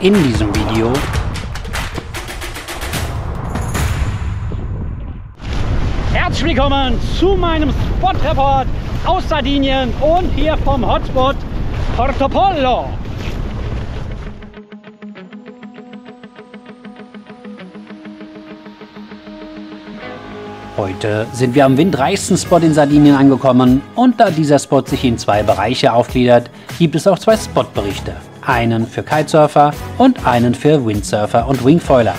in diesem Video. Herzlich willkommen zu meinem Spot-Report aus Sardinien und hier vom Hotspot Porto Pollo. Heute sind wir am windreichsten Spot in Sardinien angekommen und da dieser Spot sich in zwei Bereiche aufgliedert, gibt es auch zwei Spotberichte. Einen für Kitesurfer und einen für Windsurfer und Wingfoiler.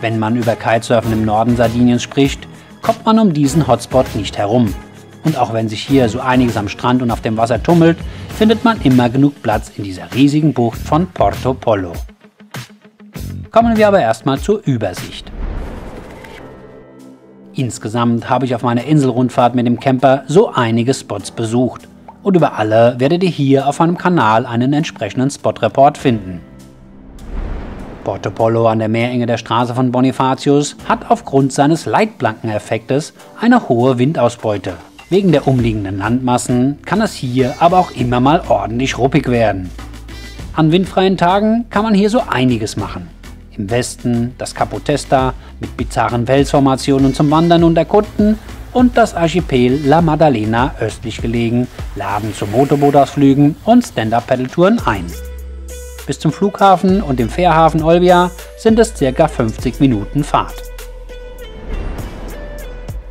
Wenn man über Kitesurfen im Norden Sardiniens spricht, kommt man um diesen Hotspot nicht herum. Und auch wenn sich hier so einiges am Strand und auf dem Wasser tummelt, findet man immer genug Platz in dieser riesigen Bucht von Porto Pollo. Kommen wir aber erstmal zur Übersicht. Insgesamt habe ich auf meiner Inselrundfahrt mit dem Camper so einige Spots besucht. Und über alle werdet ihr hier auf meinem Kanal einen entsprechenden Spot-Report finden. Porto Pollo an der Meerenge der Straße von Bonifatius hat aufgrund seines Leitplankeneffektes eine hohe Windausbeute. Wegen der umliegenden Landmassen kann es hier aber auch immer mal ordentlich ruppig werden. An windfreien Tagen kann man hier so einiges machen. Im Westen das Capo Testa mit bizarren Felsformationen zum Wandern und Erkunden und das Archipel La Maddalena östlich gelegen, laden zu Motorbootausflügen und Stand-Up-Paddle-Touren ein. Bis zum Flughafen und dem Fährhafen Olbia sind es ca. 50 Minuten Fahrt.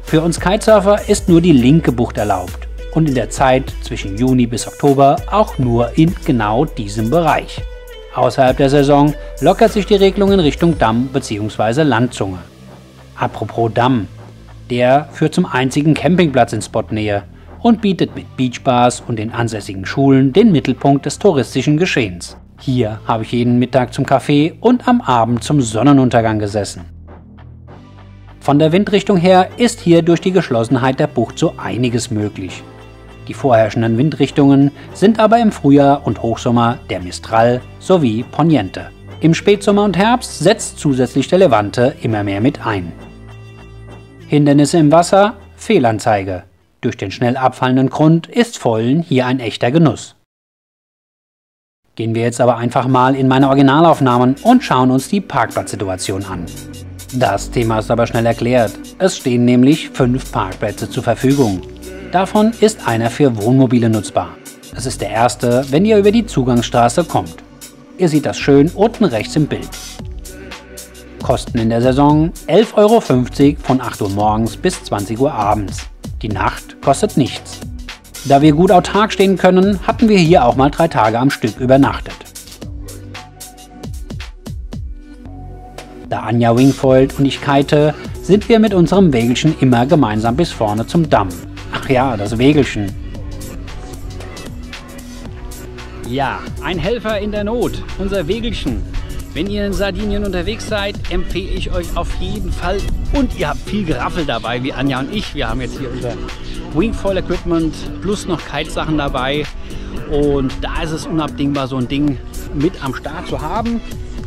Für uns Kitesurfer ist nur die linke Bucht erlaubt und in der Zeit zwischen Juni bis Oktober auch nur in genau diesem Bereich. Außerhalb der Saison lockert sich die Regelung in Richtung Damm bzw. Landzunge. Apropos Damm, der führt zum einzigen Campingplatz in Spotnähe und bietet mit Beachbars und den ansässigen Schulen den Mittelpunkt des touristischen Geschehens. Hier habe ich jeden Mittag zum Kaffee und am Abend zum Sonnenuntergang gesessen. Von der Windrichtung her ist hier durch die Geschlossenheit der Bucht so einiges möglich. Die vorherrschenden Windrichtungen sind aber im Frühjahr und Hochsommer der Mistral sowie Poniente. Im Spätsommer und Herbst setzt zusätzlich der Levante immer mehr mit ein. Hindernisse im Wasser, Fehlanzeige. Durch den schnell abfallenden Grund ist Foilen hier ein echter Genuss. Gehen wir jetzt aber einfach mal in meine Originalaufnahmen und schauen uns die Parkplatzsituation an. Das Thema ist aber schnell erklärt. Es stehen nämlich 5 Parkplätze zur Verfügung. Davon ist einer für Wohnmobile nutzbar. Es ist der erste, wenn ihr über die Zugangsstraße kommt. Ihr seht das schön unten rechts im Bild. Kosten in der Saison 11,50 € von 8 Uhr morgens bis 20 Uhr abends. Die Nacht kostet nichts. Da wir gut autark stehen können, hatten wir hier auch mal 3 Tage am Stück übernachtet. Da Anja wingfoilt und ich kite, sind wir mit unserem Wägelchen immer gemeinsam bis vorne zum Damm. Ach ja, das Wägelchen. Ja, ein Helfer in der Not, unser Wägelchen. Wenn ihr in Sardinien unterwegs seid, empfehle ich euch auf jeden Fall. Und ihr habt viel Geraffel dabei, wie Anja und ich. Wir haben jetzt hier unser Wingfoil-Equipment plus noch Kitesachen dabei. Und da ist es unabdingbar, so ein Ding mit am Start zu haben.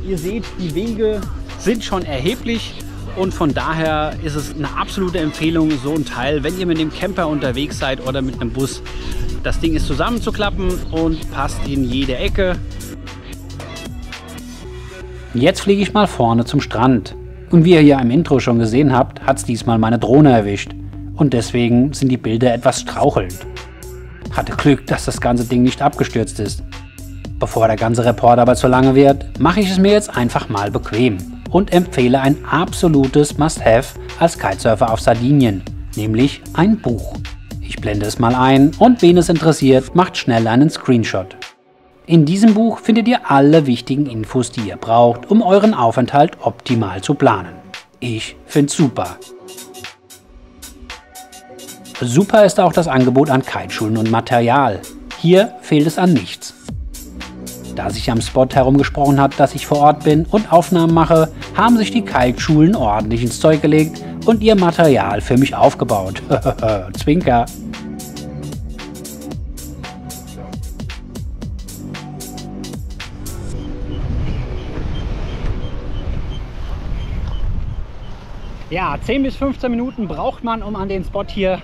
Ihr seht, die Wege sind schon erheblich. Und von daher ist es eine absolute Empfehlung, so ein Teil, wenn ihr mit dem Camper unterwegs seid oder mit einem Bus. Das Ding ist zusammenzuklappen und passt in jede Ecke. Jetzt fliege ich mal vorne zum Strand. Und wie ihr hier im Intro schon gesehen habt, hat es diesmal meine Drohne erwischt. Und deswegen sind die Bilder etwas strauchelnd. Hatte Glück, dass das ganze Ding nicht abgestürzt ist. Bevor der ganze Report aber zu lange wird, mache ich es mir jetzt einfach mal bequem und empfehle ein absolutes Must-Have als Kitesurfer auf Sardinien, nämlich ein Buch. Ich blende es mal ein und wen es interessiert, macht schnell einen Screenshot. In diesem Buch findet ihr alle wichtigen Infos, die ihr braucht, um euren Aufenthalt optimal zu planen. Ich find's super. Super ist auch das Angebot an Kiteschulen und Material. Hier fehlt es an nichts. Da sich am Spot herumgesprochen hat, dass ich vor Ort bin und Aufnahmen mache, haben sich die Kiteschulen ordentlich ins Zeug gelegt und ihr Material für mich aufgebaut. Zwinker. Ja, 10 bis 15 Minuten braucht man, um an den Spot hier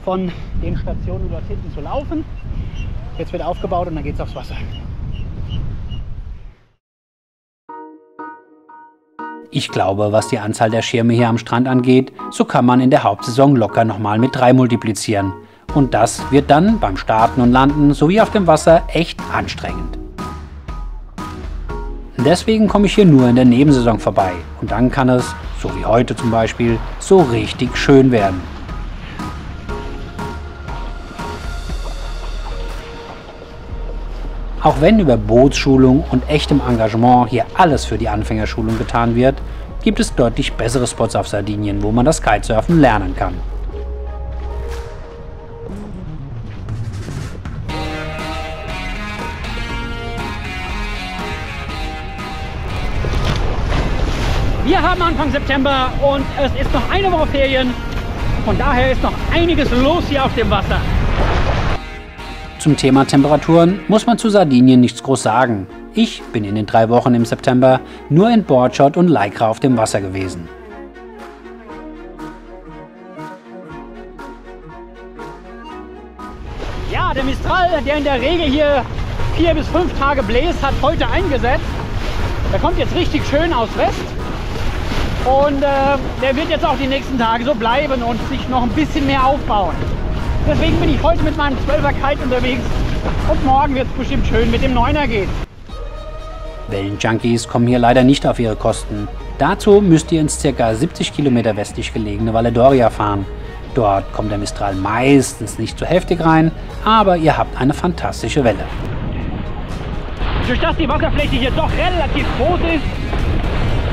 von den Stationen dort hinten zu laufen. Jetzt wird aufgebaut und dann geht es aufs Wasser. Ich glaube, was die Anzahl der Schirme hier am Strand angeht, so kann man in der Hauptsaison locker nochmal mit 3 multiplizieren. Und das wird dann beim Starten und Landen sowie auf dem Wasser echt anstrengend. Deswegen komme ich hier nur in der Nebensaison vorbei und dann kann es, so wie heute zum Beispiel, so richtig schön werden. Auch wenn über Bootsschulung und echtem Engagement hier alles für die Anfängerschulung getan wird, gibt es deutlich bessere Spots auf Sardinien, wo man das Kitesurfen lernen kann. Wir haben Anfang September und es ist noch eine Woche Ferien. Von daher ist noch einiges los hier auf dem Wasser. Zum Thema Temperaturen muss man zu Sardinien nichts groß sagen. Ich bin in den 3 Wochen im September nur in Boardshort und Lycra auf dem Wasser gewesen. Ja, der Mistral, der in der Regel hier 4 bis 5 Tage bläst, hat heute eingesetzt. Der kommt jetzt richtig schön aus West. Und der wird jetzt auch die nächsten Tage so bleiben und sich noch ein bisschen mehr aufbauen. Deswegen bin ich heute mit meinem 12er Kite unterwegs und morgen wird es bestimmt schön mit dem 9er gehen. Wellenjunkies kommen hier leider nicht auf ihre Kosten. Dazu müsst ihr ins ca. 70 Kilometer westlich gelegene Valle d'Oria fahren. Dort kommt der Mistral meistens nicht so heftig rein, aber ihr habt eine fantastische Welle. Durch das die Wasserfläche hier doch relativ groß ist,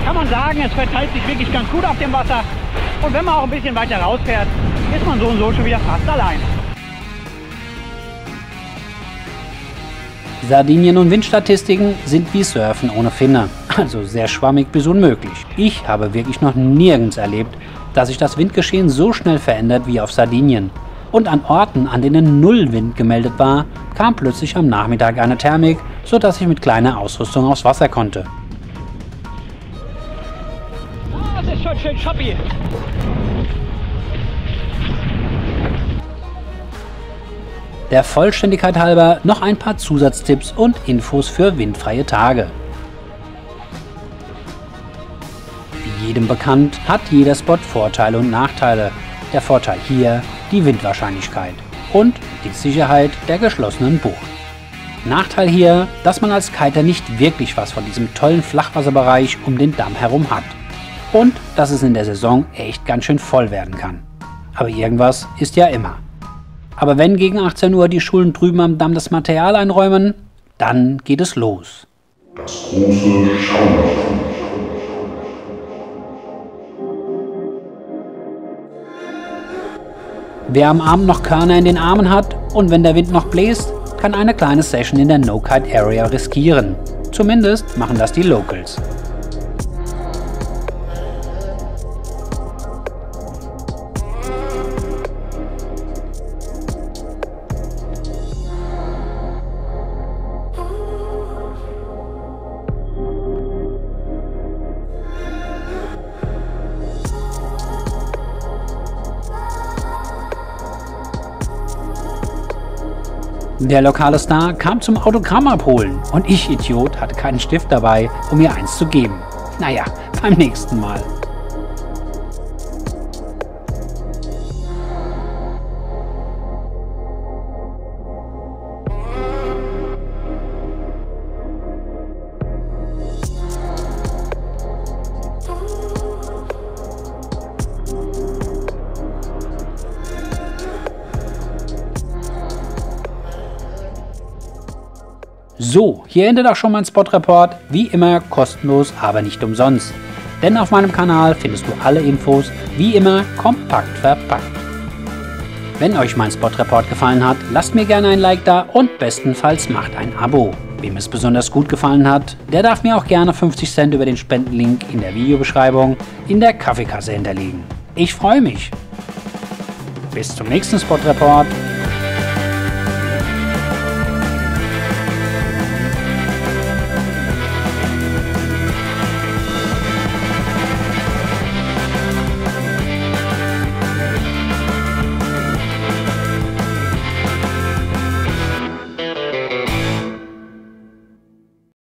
kann man sagen, es verteilt sich wirklich ganz gut auf dem Wasser. Und wenn man auch ein bisschen weiter rausfährt, ist man so und so schon wieder fast allein. Sardinien und Windstatistiken sind wie Surfen ohne Finne, also sehr schwammig bis unmöglich. Ich habe wirklich noch nirgends erlebt, dass sich das Windgeschehen so schnell verändert wie auf Sardinien. Und an Orten, an denen null Wind gemeldet war, kam plötzlich am Nachmittag eine Thermik, sodass ich mit kleiner Ausrüstung aufs Wasser konnte. Das ist schon schön choppy. Der Vollständigkeit halber noch ein paar Zusatztipps und Infos für windfreie Tage. Wie jedem bekannt, hat jeder Spot Vorteile und Nachteile. Der Vorteil hier die Windwahrscheinlichkeit und die Sicherheit der geschlossenen Bucht. Nachteil hier, dass man als Kiter nicht wirklich was von diesem tollen Flachwasserbereich um den Damm herum hat. Und dass es in der Saison echt ganz schön voll werden kann. Aber irgendwas ist ja immer. Aber wenn gegen 18 Uhr die Schulen drüben am Damm das Material einräumen, dann geht es los. Das große Schaulaufen. Wer am Abend noch Körner in den Armen hat und wenn der Wind noch bläst, kann eine kleine Session in der No-Kite Area riskieren. Zumindest machen das die Locals. Der lokale Star kam zum Autogramm abholen und ich, Idiot, hatte keinen Stift dabei, um mir eins zu geben. Naja, beim nächsten Mal. So, hier endet auch schon mein Spot-Report. Wie immer kostenlos, aber nicht umsonst. Denn auf meinem Kanal findest du alle Infos, wie immer kompakt verpackt. Wenn euch mein Spot-Report gefallen hat, lasst mir gerne ein Like da und bestenfalls macht ein Abo. Wem es besonders gut gefallen hat, der darf mir auch gerne 50 Cent über den Spendenlink in der Videobeschreibung in der Kaffeekasse hinterlegen. Ich freue mich. Bis zum nächsten Spot-Report.